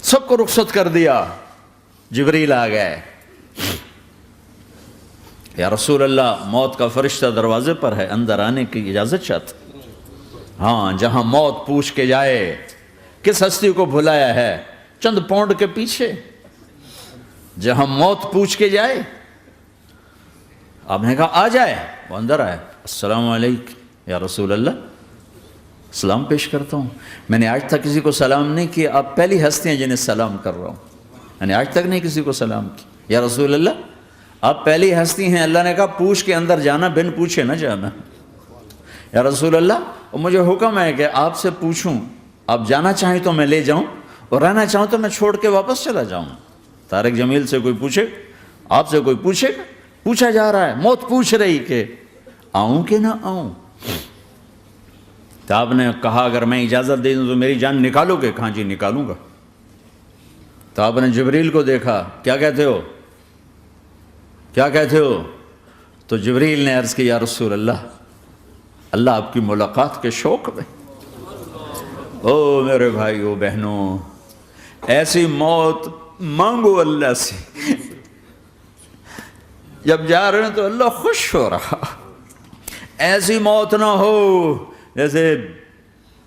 سب کو رخصت کر دیا. جبریل آ گئے. یا رسول اللہ موت کا فرشتہ دروازے پر ہے, اندر آنے کی اجازت چاہتا. ہاں, جہاں موت پوچھ کے جائے کس ہستی کو بھلایا ہے, چند پونڈ کے پیچھے, جہاں موت پوچھ کے جائے. آپ نے کہا آ جائے, وہ اندر آئے. السلام علیکم یا رسول اللہ, سلام پیش کرتا ہوں. میں نے آج تک کسی کو سلام نہیں کیا, آپ پہلی ہستی ہیں جنہیں سلام کر رہا ہوں. میں نے آج تک نہیں کسی کو سلام کیا. یا رسول اللہ آپ پہلی ہستی ہیں. اللہ نے کہا پوچھ کے اندر جانا, بن پوچھے نہ جانا. یا رسول اللہ مجھے حکم ہے کہ آپ سے پوچھوں, آپ جانا چاہیں تو میں لے جاؤں, اور رہنا چاہوں تو میں چھوڑ کے واپس چلا جاؤں. طارق جمیل سے کوئی پوچھے, آپ سے کوئی پوچھے, پوچھا جا رہا ہے, موت پوچھ رہی کہ آؤں کہ نہ آؤں. تو آپ نے کہا اگر میں اجازت دے دوں تو میری جان نکالو گے؟ کہاں جی نکالوں گا. تو آپ نے جبریل کو دیکھا, کیا کہتے ہو, کیا کہتے ہو؟ تو جبریل نے عرض کی یا رسول اللہ, اللہ آپ کی ملاقات کے شوق میں. او میرے بھائیو بہنوں, ایسی موت مانگو اللہ سے. جب جا رہے ہیں تو اللہ خوش ہو رہا. ایسی موت نہ ہو جیسے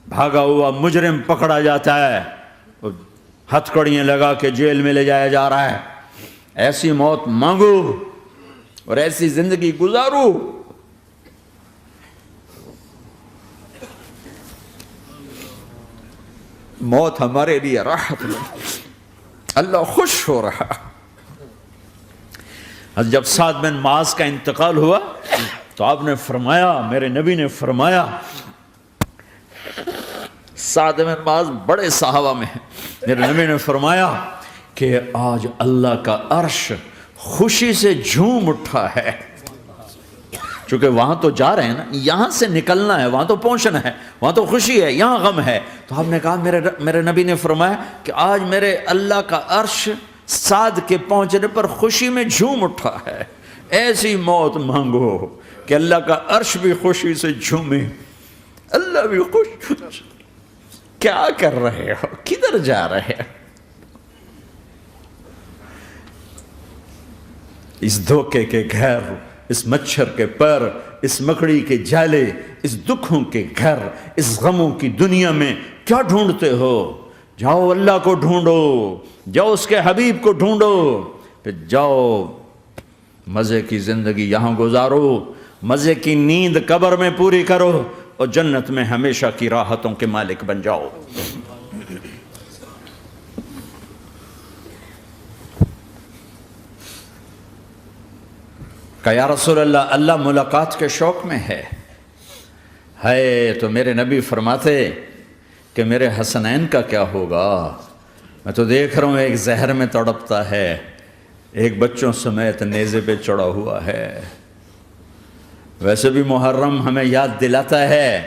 بھاگا ہوا مجرم پکڑا جاتا ہے, ہتھکڑیاں لگا کے جیل میں لے جایا جا رہا ہے. ایسی موت مانگو اور ایسی زندگی گزارو. موت ہمارے لیے راحت ہے, اللہ خوش ہو رہا. جب سعد بن معاذ کا انتقال ہوا تو آپ نے فرمایا, میرے نبی نے فرمایا, سعد بن معاذ بڑے صحابہ میں ہیں, میرے نبی نے فرمایا کہ آج اللہ کا عرش خوشی سے جھوم اٹھا ہے. چونکہ وہاں تو جا رہے ہیں نا, یہاں سے نکلنا ہے, وہاں تو پہنچنا ہے, وہاں تو خوشی ہے, یہاں غم ہے. تو آپ نے کہا, میرے نبی نے فرمایا کہ آج میرے اللہ کا عرش سعد کے پہنچنے پر خوشی میں جھوم اٹھا ہے. ایسی موت مانگو کہ اللہ کا عرش بھی خوشی سے جھومے, اللہ بھی خوش. کیا کر رہے ہو, کدھر جا رہے ہو؟ اس دھوکے کے گھر, اس مچھر کے پر, اس مکڑی کے جالے, اس دکھوں کے گھر, اس غموں کی دنیا میں کیا ڈھونڈتے ہو؟ جاؤ اللہ کو ڈھونڈو, جاؤ اس کے حبیب کو ڈھونڈو, پھر جاؤ مزے کی زندگی یہاں گزارو, مزے کی نیند قبر میں پوری کرو, اور جنت میں ہمیشہ کی راحتوں کے مالک بن جاؤ. کہ یا رسول اللہ, اللہ ملاقات کے شوق میں ہے. تو میرے نبی فرماتے کہ میرے حسنین کا کیا ہوگا؟ میں تو دیکھ رہا ہوں ایک زہر میں تڑپتا ہے, ایک بچوں سمیت نیزے پہ چڑھا ہوا ہے. ویسے بھی محرم ہمیں یاد دلاتا ہے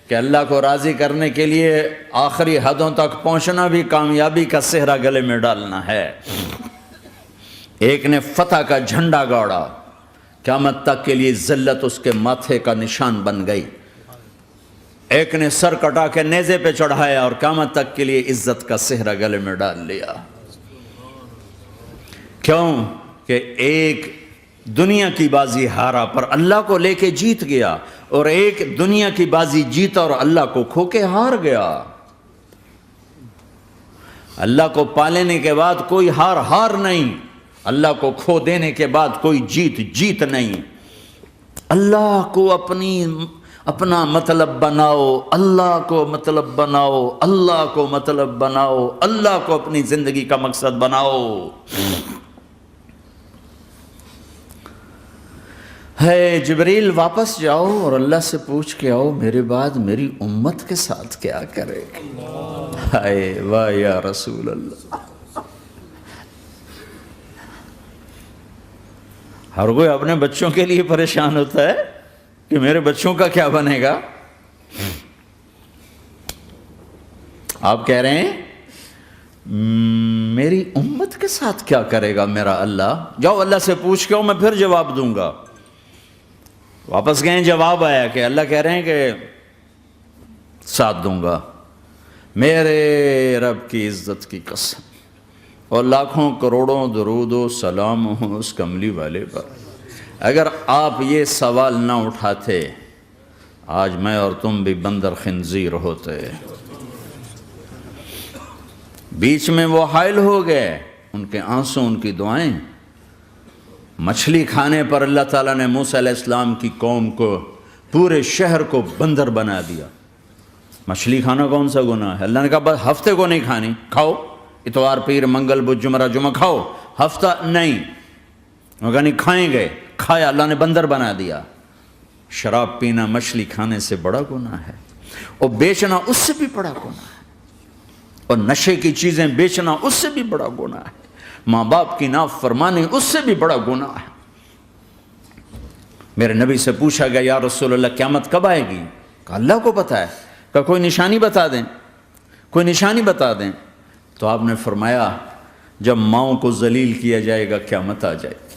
کہ اللہ کو راضی کرنے کے لیے آخری حدوں تک پہنچنا بھی کامیابی کا صحرا گلے میں ڈالنا ہے. ایک نے فتح کا جھنڈا گاڑا, قیامت تک کے لیے ذلت اس کے ماتھے کا نشان بن گئی. ایک نے سر کٹا کے نیزے پہ چڑھایا اور قیامت تک کے لیے عزت کا صحرا گلے میں ڈال لیا. کیوں کہ ایک دنیا کی بازی ہارا پر اللہ کو لے کے جیت گیا, اور ایک دنیا کی بازی جیتا اور اللہ کو کھو کے ہار گیا. اللہ کو پالینے کے بعد کوئی ہار نہیں, اللہ کو کھو دینے کے بعد کوئی جیت نہیں. اللہ کو اپنا مطلب بناؤ, اللہ کو مطلب بناؤ, اللہ کو مطلب بناؤ, اللہ کو اپنی زندگی کا مقصد بناؤ. جبریل واپس جاؤ اور اللہ سے پوچھ کے آؤ میرے بعد میری امت کے ساتھ کیا کرے گی. واہ یا رسول اللہ. ہر کوئی اپنے بچوں کے لیے پریشان ہوتا ہے کہ میرے بچوں کا کیا بنے گا. آپ کہہ رہے ہیں میری امت کے ساتھ کیا کرے گا میرا اللہ. جاؤ اللہ سے پوچھ کے آؤ, میں پھر جواب دوں گا. واپس گئے, جواب آیا کہ اللہ کہہ رہے ہیں کہ ساتھ دوں گا. میرے رب کی عزت کی قسم, اور لاکھوں کروڑوں درود و سلام ہوں اس کملی والے پر۔ اگر آپ یہ سوال نہ اٹھاتے آج میں اور تم بھی بندر خنزیر ہوتے۔ بیچ میں وہ حائل ہو گئے، ان کے آنسو، ان کی دعائیں۔ مچھلی کھانے پر اللہ تعالیٰ نے موسیٰ علیہ السلام کی قوم کو، پورے شہر کو بندر بنا دیا۔ مچھلی کھانا کون سا گناہ ہے؟ اللہ نے کہا بس ہفتے کو نہیں کھانی، کھاؤ، اتوار پیر منگل بدھ جمعہ جمعہ کھاؤ، ہفتہ نہیں۔ وہ کہا نہیں کھائیں گے، کھایا، اللہ نے بندر بنا دیا۔ شراب پینا مچھلی کھانے سے بڑا گناہ ہے، اور بیچنا اس سے بھی بڑا گناہ ہے، اور نشے کی چیزیں بیچنا اس سے بھی بڑا گناہ ہے، ماں باپ کی نافرمانی اس سے بھی بڑا گناہ ہے۔ میرے نبی سے پوچھا گیا یا رسول اللہ قیامت کب آئے گی؟ کہا اللہ کو پتہ ہے۔ کہا کوئی نشانی بتا دیں، کوئی نشانی بتا دیں۔ تو آپ نے فرمایا جب ماؤں کو ذلیل کیا جائے گا قیامت آ جائے گی۔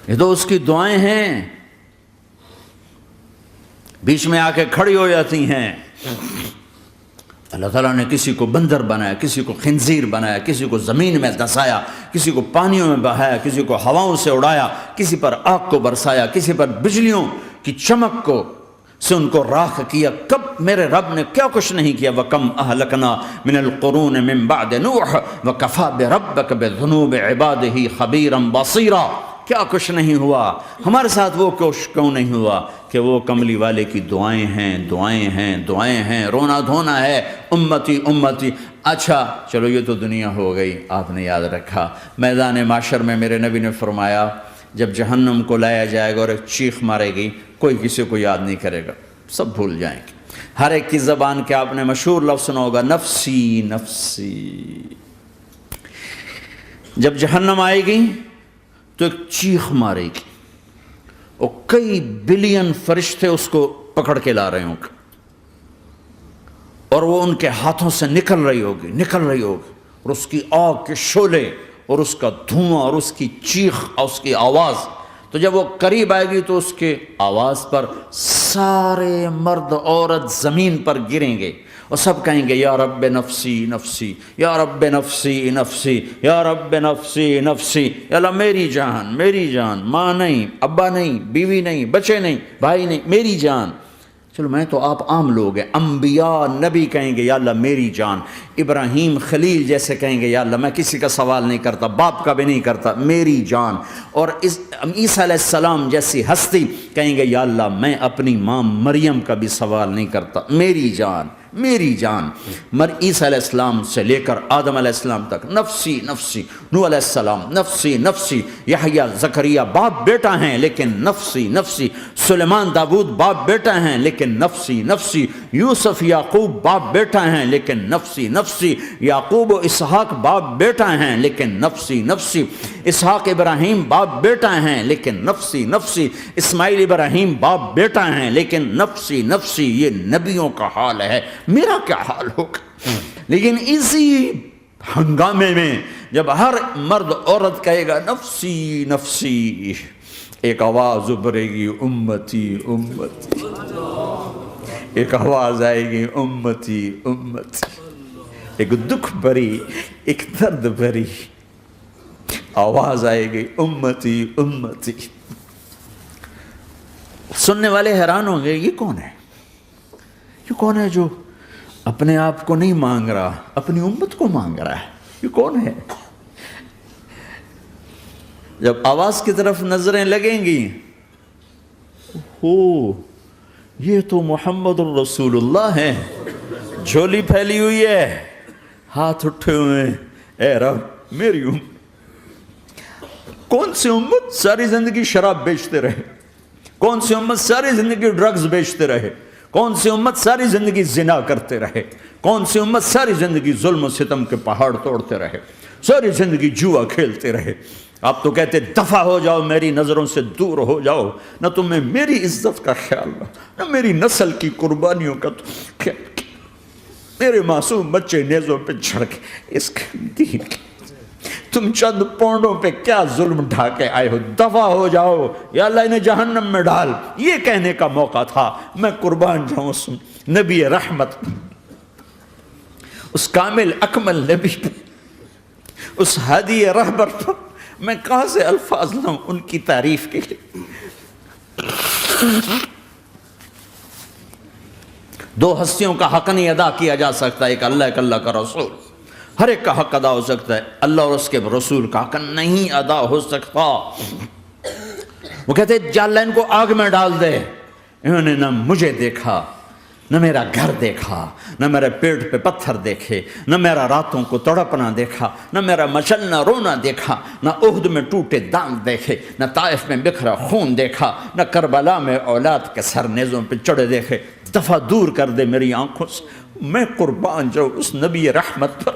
یہ تو اس کی دعائیں ہیں، بیچ میں آ کے کھڑی ہو جاتی ہیں۔ اللہ تعالیٰ نے کسی کو بندر بنایا، کسی کو خنزیر بنایا، کسی کو زمین میں دھسایا، کسی کو پانیوں میں بہایا، کسی کو ہواؤں سے اڑایا، کسی پر آگ کو برسایا، کسی پر بجلیوں کی چمک کو سے ان کو راکھ کیا۔ کب میرے رب نے کیا کچھ نہیں کیا۔ وَكَمْ أَهْلَكْنَا مِنَ الْقُرُونِ مِن بَعْدِ نُوحٍ وَكَفَىٰ بِرَبِّكَ بِذُنُوبِ عِبَادِهِ خَبِيرًا بَصِيرًا۔ کیا کچھ نہیں ہوا ہمارے ساتھ، وہ کچھ کیوں نہیں ہوا کہ وہ کملی والے کی دعائیں ہیں، دعائیں ہیں، دعائیں ہیں، رونا دھونا ہے، امتی امتی۔ اچھا چلو یہ تو دنیا ہو گئی، آپ نے یاد رکھا میدان معاشر میں میرے نبی نے فرمایا جب جہنم کو لایا جائے گا اور ایک چیخ مارے گی، کوئی کسی کو یاد نہیں کرے گا، سب بھول جائیں گے۔ ہر ایک کی زبان کے آپ نے مشہور لفظ سنا ہوگا نفسی نفسی۔ جب جہنم آئے گی تو ایک چیخ مارے گی، اور کئی بلین فرشتے اس کو پکڑ کے لا رہے ہوں گے، اور وہ ان کے ہاتھوں سے نکل رہی ہوگی، اور اس کی آگ کے شعلے اور اس کا دھواں اور اس کی چیخ اور اس کی آواز۔ تو جب وہ قریب آئے گی تو اس کے آواز پر سارے مرد عورت زمین پر گریں گے، اور سب کہیں گے یا رب نفسی نفسی، یا رب نفسی نفسی، یا رب نفسی نفسی۔ یا اللہ میری جان، میری جان، ماں نہیں، ابا نہیں، بیوی نہیں، بچے نہیں، بھائی نہیں، میری جان۔ چلو میں تو آپ عام لوگ ہیں، انبیاء نبی کہیں گے یا اللہ میری جان، ابراہیم خلیل جیسے کہیں گے یا اللہ میں کسی کا سوال نہیں کرتا، باپ کا بھی نہیں کرتا، میری جان۔ اور عیسیٰ علیہ السلام جیسی ہستی کہیں گے یا اللہ میں اپنی ماں مریم کا بھی سوال نہیں کرتا، میری جان، میری جان۔ عیسیٰ علیہ السلام سے لے کر آدم علیہ السلام تک نفسی نفسی، نوح علیہ السلام نفسی نفسی، یحییٰ زکریا باپ بیٹا ہیں لیکن نفسی نفسی، سلیمان داؤد باپ بیٹا ہیں لیکن نفسی نفسی، یوسف یعقوب باپ بیٹا ہیں لیکن نفسی نفسی، یعقوب و اسحاق باپ بیٹا ہیں لیکن نفسی نفسی، اسحاق ابراہیم باپ بیٹا ہیں لیکن نفسی نفسی، اسماعیل ابراہیم باپ بیٹا ہیں لیکن نفسی نفسی۔ یہ نبیوں کا حال ہے، میرا کیا حال ہوگا؟ لیکن اسی ہنگامے میں جب ہر مرد عورت کہے گا نفسی نفسی، ایک آواز ابھرے گی امتی امتی، ایک آواز آئے گی امتی امتی، ایک دکھ بھری، ایک درد بھری آواز آئے گی امتی امتی۔ سننے والے حیران ہوں گے یہ کون ہے، یہ کون ہے جو اپنے آپ کو نہیں مانگ رہا، اپنی امت کو مانگ رہا ہے، یہ کون ہے؟ جب آواز کی طرف نظریں لگیں گی، ہو یہ تو محمد الرسول اللہ ہے، جھولی پھیلی ہوئی ہے، ہاتھ اٹھے ہوئے ہیں، اے رب میری امت۔ کون سی امت ساری زندگی شراب بیچتے رہے، کون سی امت ساری زندگی ڈرگز بیچتے رہے، کون سی امت ساری زندگی زنا کرتے رہے، کون سی امت ساری زندگی ظلم و ستم کے پہاڑ توڑتے رہے، ساری زندگی جوا کھیلتے رہے۔ آپ تو کہتے دفع ہو جاؤ، میری نظروں سے دور ہو جاؤ، نہ تمہیں میری عزت کا خیال رہا، نہ میری نسل کی قربانیوں کا خیال کیا، میرے معصوم بچے نیزوں پہ چڑھ کے اس کے دین کے تم چند پونڈوں پہ کیا ظلم ڈھا کے آئے ہو، دفع ہو جاؤ یا اللہ انہیں جہنم میں ڈال، یہ کہنے کا موقع تھا۔ میں قربان جاؤں اس نبی رحمت، اس کامل اکمل نبی پہ، اس ہادی رہبر پر میں کہاں سے الفاظ لوں ان کی تعریف کے لیے۔ دو ہستیوں کا حق نہیں ادا کیا جا سکتا، ایک اللہ، ایک اللہ کا رسول۔ ہر ایک کا حق ادا ہو سکتا ہے، اللہ اور اس کے رسول کا حق نہیں ادا ہو سکتا۔ وہ کہتے ہیں جا اللہ ان کو آگ میں ڈال دے۔ انہوں نے نہ مجھے دیکھا، نہ میرا گھر دیکھا، نہ میرے پیٹ پہ پتھر دیکھے، نہ میرا راتوں کو تڑپنا دیکھا، نہ میرا مچلنا رونا دیکھا، نہ احد میں ٹوٹے دانت دیکھے، نہ طائف میں بکھرا خون دیکھا، نہ کربلا میں اولاد کے سر نیزوں پہ چڑھے دیکھے۔ دفعہ دور کر دے میری آنکھوں سے۔ میں قربان جاؤں اس نبی رحمت پر۔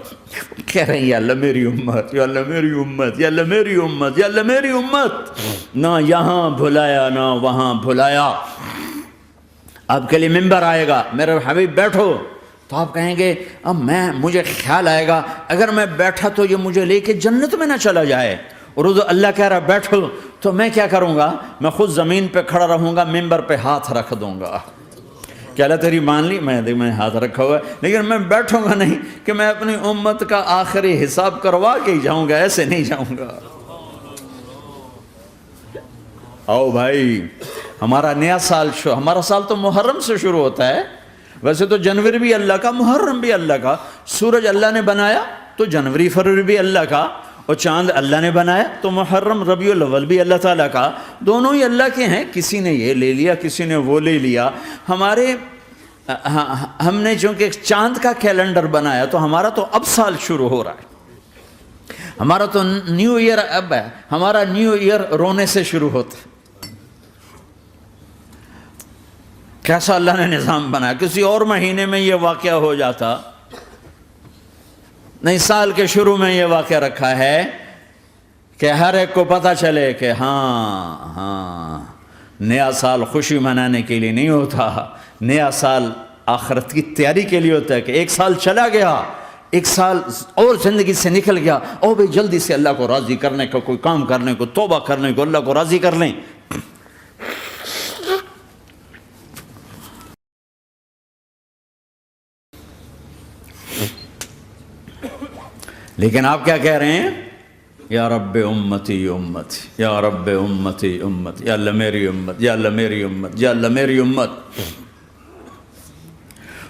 کہہ رہے ہیں یا اللہ میری امت، یا اللہ میری امت، یا اللہ میری امت، یا اللہ میری امت۔ نہ یہاں بھلایا نہ وہاں بھلایا۔ آپ کے لیے ممبر آئے گا، میرے حبیب بیٹھو، تو آپ کہیں گے اب مجھے خیال آئے گا اگر میں بیٹھا تو یہ مجھے لے کے جنت میں نہ چلا جائے، اور اللہ کہہ رہا بیٹھو تو میں کیا کروں گا؟ میں خود زمین پہ کھڑا رہوں گا، ممبر پہ ہاتھ رکھ دوں گا کہ اللہ تیری مان لی، میں ہاتھ رکھا ہوا ہے، لیکن میں بیٹھوں گا نہیں کہ میں اپنی امت کا آخری حساب کروا کے ہی جاؤں گا، ایسے نہیں جاؤں گا۔ آؤ بھائی، ہمارا نیا سال ہمارا سال تو محرم سے شروع ہوتا ہے، ویسے تو جنوری بھی اللہ کا، محرم بھی اللہ کا، سورج اللہ نے بنایا تو جنوری فروری بھی اللہ کا، اور چاند اللہ نے بنایا تو محرم ربیع الاول بھی اللہ تعالیٰ کا، دونوں ہی اللہ کے ہیں۔ کسی نے یہ لے لیا، کسی نے وہ لے لیا۔ ہم نے چونکہ چاند کا کیلنڈر بنایا تو ہمارا تو اب سال شروع ہو رہا ہے، ہمارا تو نیو ایئر اب ہے، ہمارا نیو ایئر رونے سے شروع ہوتا ہے۔ کیسا اللہ نے نظام بنایا، کسی اور مہینے میں یہ واقعہ ہو جاتا، نہیں سال کے شروع میں یہ واقعہ رکھا ہے کہ ہر ایک کو پتہ چلے کہ ہاں نیا سال خوشی منانے کے لیے نہیں ہوتا، نیا سال آخرت کی تیاری کے لیے ہوتا ہے کہ ایک سال چلا گیا، ایک سال اور زندگی سے نکل گیا، او بھئی جلدی سے اللہ کو راضی کرنے کا کوئی کام کرنے کو، توبہ کرنے کو، اللہ کو راضی کر لیں۔ لیکن آپ کیا کہہ رہے ہیں؟ یا رب امتی امت، یا رب امتی امت، یا اللہ میری امت، یا اللہ میری امت، یا اللہ میری امت۔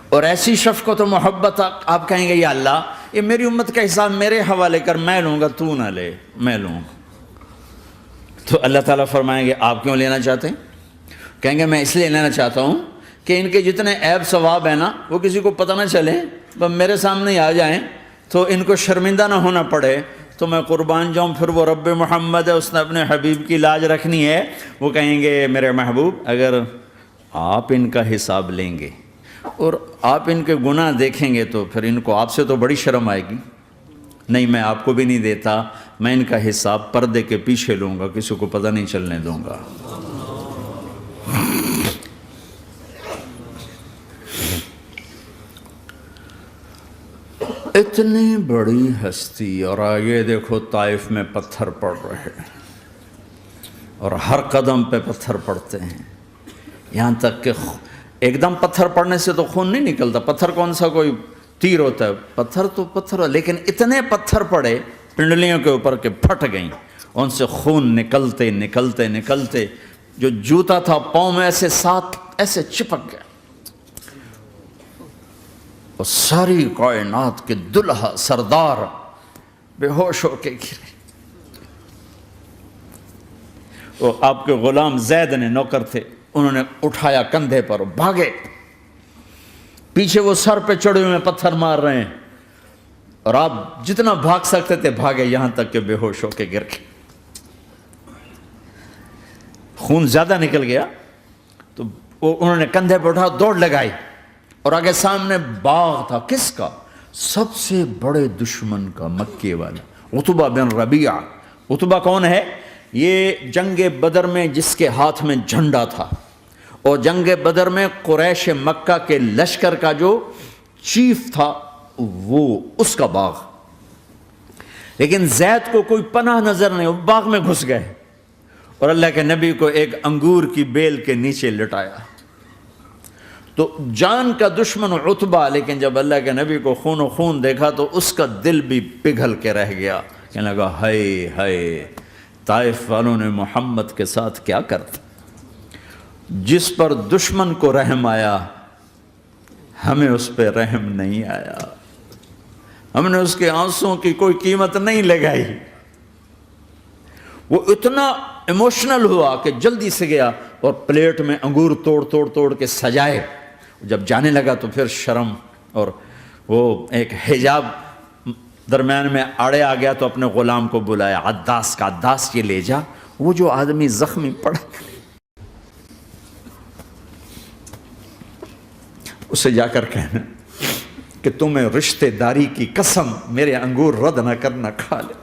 اور ایسی شفقت و محبت آپ کہیں گے یا اللہ یہ میری امت کا حساب میرے حوالے کر، میں لوں گا، تو نہ لے، میں لوں گا۔ تو اللہ تعالیٰ فرمائیں گے آپ کیوں لینا چاہتے ہیں؟ کہیں گے میں اس لیے لینا چاہتا ہوں کہ ان کے جتنے عیب ثواب ہیں نا وہ کسی کو پتہ نہ چلے، وہ میرے سامنے آ جائیں تو ان کو شرمندہ نہ ہونا پڑے، تو میں قربان جاؤں۔ پھر وہ رب محمد ہے، اس نے اپنے حبیب کی لاج رکھنی ہے، وہ کہیں گے میرے محبوب اگر آپ ان کا حساب لیں گے اور آپ ان کے گناہ دیکھیں گے تو پھر ان کو آپ سے تو بڑی شرم آئے گی، نہیں میں آپ کو بھی نہیں دیتا، میں ان کا حساب پردے کے پیچھے لوں گا، کسی کو پتہ نہیں چلنے دوں گا۔ اتنی بڑی ہستی، اور آگے دیکھو طائف میں پتھر پڑ رہے ہیں اور ہر قدم پہ پتھر پڑتے ہیں، یہاں تک کہ ایک دم پتھر پڑنے سے تو خون نہیں نکلتا، پتھر کون سا کوئی تیر ہوتا ہے، پتھر تو پتھر، لیکن اتنے پتھر پڑے پنڈلیوں کے اوپر کہ پھٹ گئیں، ان سے خون نکلتے نکلتے نکلتے جو جوتا تھا پاؤں میں ایسے ساتھ ایسے چپک گیا، اور ساری کائنات کے دلہا سردار بے ہوش ہو کے گرے۔ وہ آپ کے غلام زید نے نوکر تھے، انہوں نے اٹھایا کندھے پر، بھاگے، پیچھے وہ سر پہ چڑھے ہوئے پتھر مار رہے ہیں، اور آپ جتنا بھاگ سکتے تھے بھاگے، یہاں تک کہ بے ہوش ہو کے گر گئے۔ خون زیادہ نکل گیا تو انہوں نے کندھے پہ اٹھا دوڑ لگائی، اور آگے سامنے باغ تھا، کس کا؟ سب سے بڑے دشمن کا، مکے والا عتبہ بن ربیعہ۔ عتبہ کون ہے؟ یہ جنگ بدر میں جس کے ہاتھ میں جھنڈا تھا، اور جنگ بدر میں قریش مکہ کے لشکر کا جو چیف تھا وہ، اس کا باغ۔ لیکن زید کو کوئی پناہ نظر نہیں، وہ باغ میں گھس گئے اور اللہ کے نبی کو ایک انگور کی بیل کے نیچے لٹایا۔ تو جان کا دشمن عتبہ، لیکن جب اللہ کے نبی کو خون و خون دیکھا تو اس کا دل بھی پگھل کے رہ گیا، کہنے لگا ہائے ہائے، طائف والوں نے محمد کے ساتھ کیا کرتا۔ جس پر دشمن کو رحم آیا ہمیں اس پہ رحم نہیں آیا، ہم نے اس کے آنسوں کی کوئی قیمت نہیں لگائی۔ وہ اتنا ایموشنل ہوا کہ جلدی سے گیا اور پلیٹ میں انگور توڑ کے سجائے۔ جب جانے لگا تو پھر شرم اور وہ ایک حجاب درمیان میں آڑے آ گیا، تو اپنے غلام کو بلایا، عداس کا، عداس یہ لے جا وہ جو آدمی زخمی پڑا، اسے جا کر کہنا کہ تمہیں رشتہ داری کی قسم میرے انگور رد نہ کرنا، کھا لے۔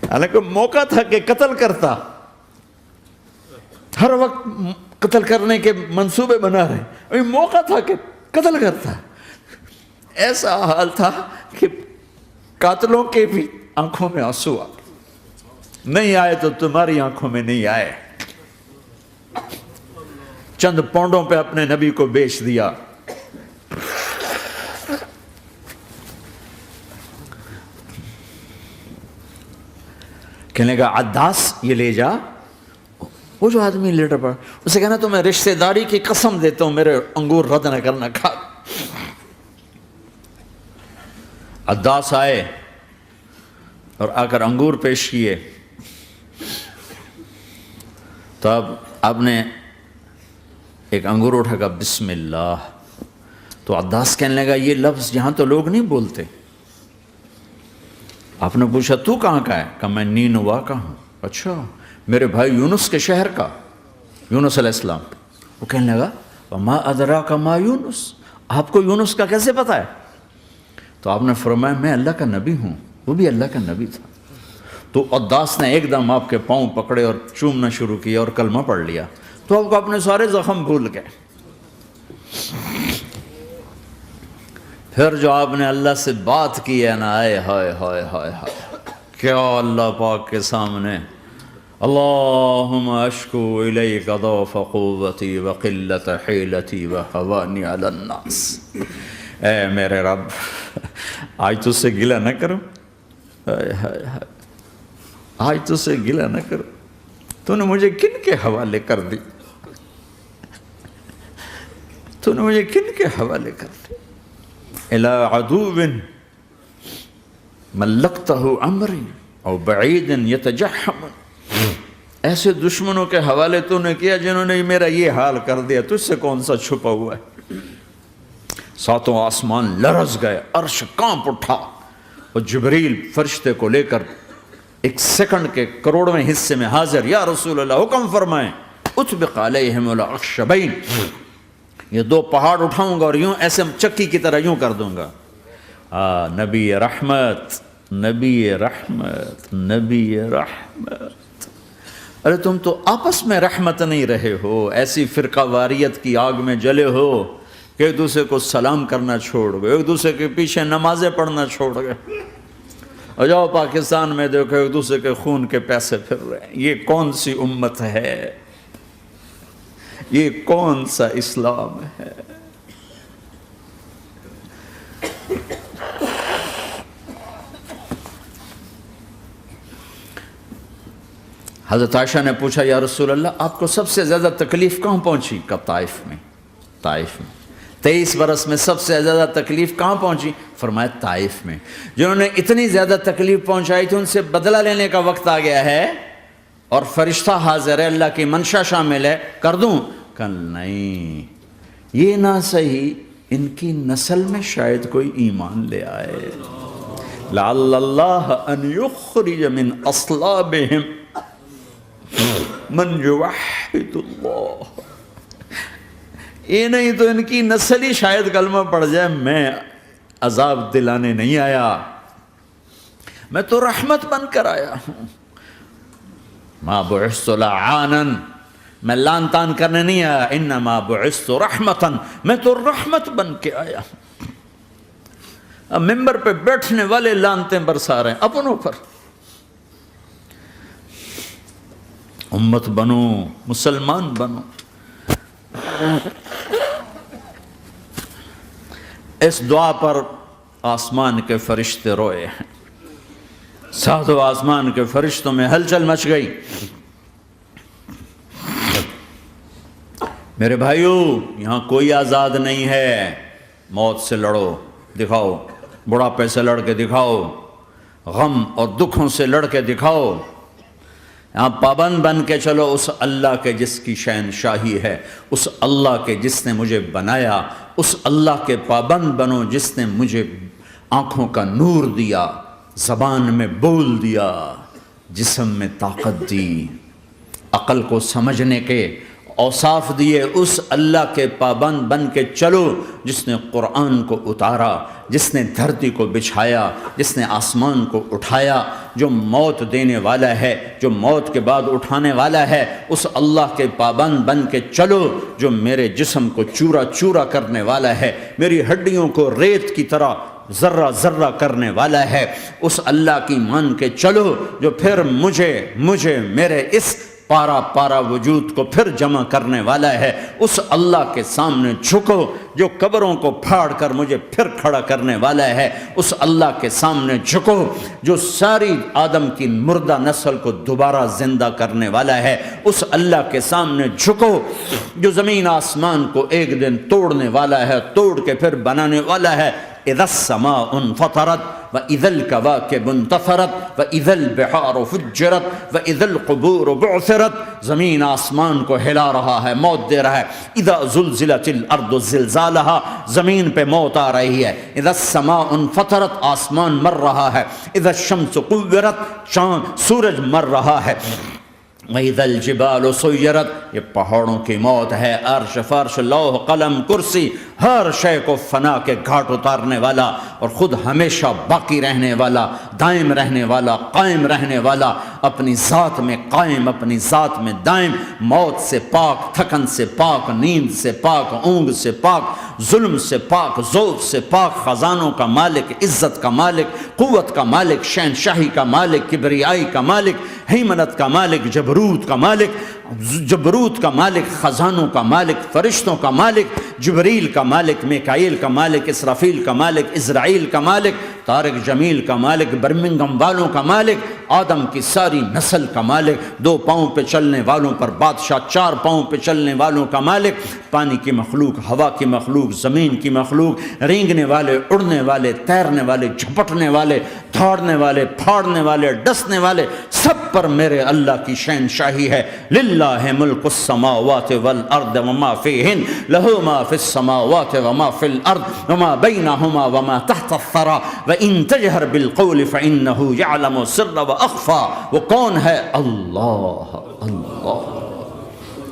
حالانکہ موقع تھا کہ قتل کرتا، ہر وقت قتل کرنے کے منصوبے بنا رہے، ابھی موقع تھا کہ قتل کرتا۔ ایسا حال تھا کہ قاتلوں کے بھی آنکھوں میں آنسو آ نہیں آئے تو تمہاری آنکھوں میں نہیں آئے۔ چند پونڈوں پہ اپنے نبی کو بیچ دیا۔ کہنے کا عداس یہ لے جا، وہ جو آدمی لیٹر پڑا، اسے کہنا تو میں رشتہ داری کی قسم دیتا ہوں میرے انگور رد نہ کرنا، کھا۔ عداس آئے اور آ کر انگور پیش کیے، تو اب آپ نے ایک انگور اٹھا کر بسم اللہ، تو عداس کہنے لگا یہ لفظ یہاں تو لوگ نہیں بولتے۔ آپ نے پوچھا تو کہاں کا ہے؟ کہا میں نینوا کا ہوں۔ اچھا، میرے بھائی یونس کے شہر کا، یونس علیہ السلام۔ وہ کہنے لگا وما ادراک ما یونس، آپ کو یونس کا کیسے پتا ہے؟ تو آپ نے فرمایا میں اللہ کا نبی ہوں، وہ بھی اللہ کا نبی تھا۔ تو عداس نے ایک دم آپ کے پاؤں پکڑے اور چومنا شروع کیا اور کلمہ پڑھ لیا، تو آپ کو اپنے سارے زخم بھول گئے۔ پھر جو آپ نے اللہ سے بات کی ہے نا، آئے ہائے ہائے ہائے ہائے، کیا اللہ پاک کے سامنے اللہم اشکو الیک ضعف قوتی وقلت حیلتی وہوانی علی الناس، اے میرے رب آج تجھ سے گلہ نہ کرو، آج تجھ سے گلہ نہ کرو، تو نے مجھے کن کے حوالے کر دی، تو نے مجھے کن کے حوالے کر دی، الی عدو ملکتہ امری او بعید یتجحم، ایسے دشمنوں کے حوالے تو نے کیا جنہوں نے میرا یہ حال کر دیا، تجھ سے کون سا چھپا ہوا ہے۔ ساتوں آسمان لرز گئے، عرش کانپ اٹھا، اور جبریل فرشتے کو لے کر ایک سیکنڈ کے کروڑویں حصے میں حاضر، یا رسول اللہ حکم فرمائیں اطبق علیہم الاخشبین، یہ دو پہاڑ اٹھاؤں گا اور یوں ایسے چکی کی طرح یوں کر دوں گا۔ نبی رحمت، نبی رحمت، نبی رحمت۔ ارے تم تو آپس میں رحمت نہیں رہے ہو، ایسی فرقہ واریت کی آگ میں جلے ہو کہ ایک دوسرے کو سلام کرنا چھوڑ گئے، ایک دوسرے کے پیچھے نمازیں پڑھنا چھوڑ گئے، اور جاؤ پاکستان میں دیکھو ایک دوسرے کے خون کے پیسے پھر رہے ہیں۔ یہ کون سی امت ہے؟ یہ کون سا اسلام ہے؟ حضرت عائشہ نے پوچھا یا رسول اللہ آپ کو سب سے زیادہ تکلیف کہاں پہنچی؟ کہا طائف میں، طائف میں۔ 23 برس میں سب سے زیادہ تکلیف کہاں پہنچی؟ فرمایا طائف میں۔ جنہوں نے اتنی زیادہ تکلیف پہنچائی تھی ان سے بدلہ لینے کا وقت آ گیا ہے، اور فرشتہ حاضر ہے، اللہ کی منشا شامل ہے، کر دوں؟ کہ نہیں، یہ نہ صحیح، ان کی نسل میں شاید کوئی ایمان لے آئے، لعل اللہ ان یخرج من اصلابہم من یوحد اللہ، یہ نہیں تو ان کی نسل ہی شاید کلمہ پڑھ جائے۔ میں عذاب دلانے نہیں آیا، میں تو رحمت بن کر آیا ہوں۔ ما بعثت لعانا، میں لان تان کرنے نہیں آیا، انما بعثت رحمتا، میں تو رحمت بن کے آیا ہوں۔ اب ممبر پہ بیٹھنے والے لانتیں برسا رہے ہیں اپنوں پر. امت بنو، مسلمان بنو. اس دعا پر آسمان کے فرشتے روئے ہیں. ساتوں آسمان کے فرشتوں میں ہلچل مچ گئی. میرے بھائیو، یہاں کوئی آزاد نہیں ہے. موت سے لڑو، دکھاؤ. بڑھاپے سے لڑ کے دکھاؤ. غم اور دکھوں سے لڑ کے دکھاؤ. یہاں پابند بن کے چلو اس اللہ کے جس کی شہنشاہی ہے، اس اللہ کے جس نے مجھے بنایا. اس اللہ کے پابند بنو جس نے مجھے آنکھوں کا نور دیا، زبان میں بول دیا، جسم میں طاقت دی، عقل کو سمجھنے کے اوصاف دیے. اس اللہ کے پابند بن کے چلو جس نے قرآن کو اتارا، جس نے دھرتی کو بچھایا، جس نے آسمان کو اٹھایا، جو موت دینے والا ہے، جو موت کے بعد اٹھانے والا ہے. اس اللہ کے پابند بن کے چلو جو میرے جسم کو چورا چورا کرنے والا ہے، میری ہڈیوں کو ریت کی طرح ذرہ ذرہ کرنے والا ہے. اس اللہ کی مان کے چلو جو پھر مجھے میرے اس پارا پارا وجود کو پھر جمع کرنے والا ہے. اس اللہ کے سامنے جھکو جو قبروں کو پھاڑ کر مجھے پھر کھڑا کرنے والا ہے. اس اللہ کے سامنے جھکو جو ساری آدم کی مردہ نسل کو دوبارہ زندہ کرنے والا ہے. اس اللہ کے سامنے جھکو جو زمین آسمان کو ایک دن توڑنے والا ہے، توڑ کے پھر بنانے والا ہے. اذا السماء انفطرت واذا الكواكب انتثرت واذا البحار فجرت واذا القبور بعثرت. زمین آسمان کو ہلا رہا ہے، موت دے رہا ہے. اذا زلزلت الارض زلزالها، زمین پہ موت آ رہی ہے. اذا السماء انفطرت، آسمان مر رہا ہے. اذا الشمس قورت، چاند سورج مر رہا ہے. وَإِذَا الْجِبَالُ سُيِّرَتْ، یہ پہاڑوں کی موت ہے. عرش فرش لوح قلم کرسی ہر شے کو فنا کے گھاٹ اتارنے والا اور خود ہمیشہ باقی رہنے والا، دائم رہنے والا، قائم رہنے والا، اپنی ذات میں قائم، اپنی ذات میں دائم، موت سے پاک، تھکن سے پاک، نیند سے پاک، اونگ سے پاک، ظلم سے پاک، ذوق سے پاک، خزانوں کا مالک، عزت کا مالک، قوت کا مالک، شہنشاہی کا مالک، کبریائی کا مالک، ہیمنت کا مالک، جبروت کا مالک، خزانوں کا مالک، فرشتوں کا مالک، جبریل کا مالک، میکائیل کا مالک، اسرافیل کا مالک، اسرائیل کا مالک، طارق جمیل کا مالک، برمنگم والوں کا مالک، آدم کی ساری نسل کا مالک، 2 پاؤں پہ چلنے والوں پر بادشاہ، 4 پاؤں پہ چلنے والوں کا مالک، پانی کی مخلوق، ہوا کی مخلوق، زمین کی مخلوق، رینگنے والے، اڑنے والے، تیرنے والے، جھپٹنے والے، دھاڑنے والے، پھاڑنے والے، ڈسنے والے، سب پر میرے اللہ کی شہنشاہی ہے. للہ ملک السماوات والارض وما فیہن، لہ ما فی السماوات وما فی الارض وما بینہما وما تحت الثری وان تجہر بالقول فانہ یعلم السر واخفی. وہ کون ہے؟ اللہ. اللہ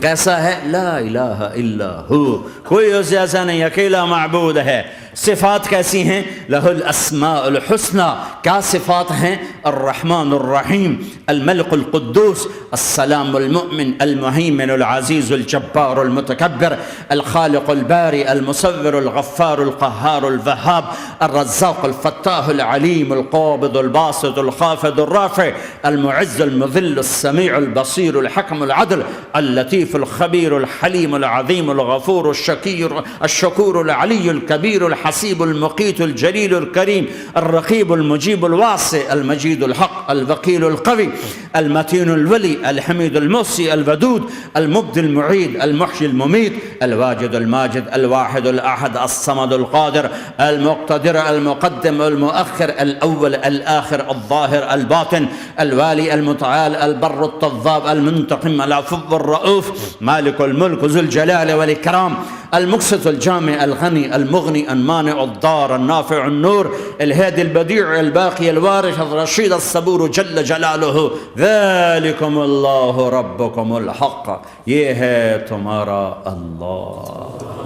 کیسا ہے؟ لا الہ الا ہو، کوئی اس جیسا نہیں، اکیلا معبود ہے. صفات کیسی ہیں؟ لہ الاسماء الحسنى. کیا صفات ہیں؟ الرحمن الرحیم، الملک القدوس، السلام المؤمن، المہیمن العزیز الجبار المتکبر، الخالق الباری المصور الغفار القہار الوہاب، الرزاق الفتاح العلیم القابض الباسط الخافض الرافع، المعز المذل السمیع البصیر الحکم العدل، اللطیف الخبیر الحلیم العظیم الغفور الشکور العلی الکبیر الحسیب المقیت الجلیل الکریم، الرقیب المجیب الواسع، المجید الحق، الوکیل القوی، المتین الولی، الحمید المحصی، الودود، المبدی المعید، المحیی الممیت، الواجد الماجد، الواحد الاحد، الصمد القادر، المقتدر، المقدم، المؤخر، الاول، الاخر، الظاہر، الباطن، الوالی، المتعال، البر التضاب، المنتقم، العفو الرؤوف، مالک الملک، ذو الجلال والاکرام، المقسط الجامع، الغنی، المغنی، المانع الضار، النافع النور، الهادي البديع، الباقي الوارث، الرشيد الصبور جل جلالہ. ذالکم اللہ ربکم الحق، یہ ہے تمہارا اللہ.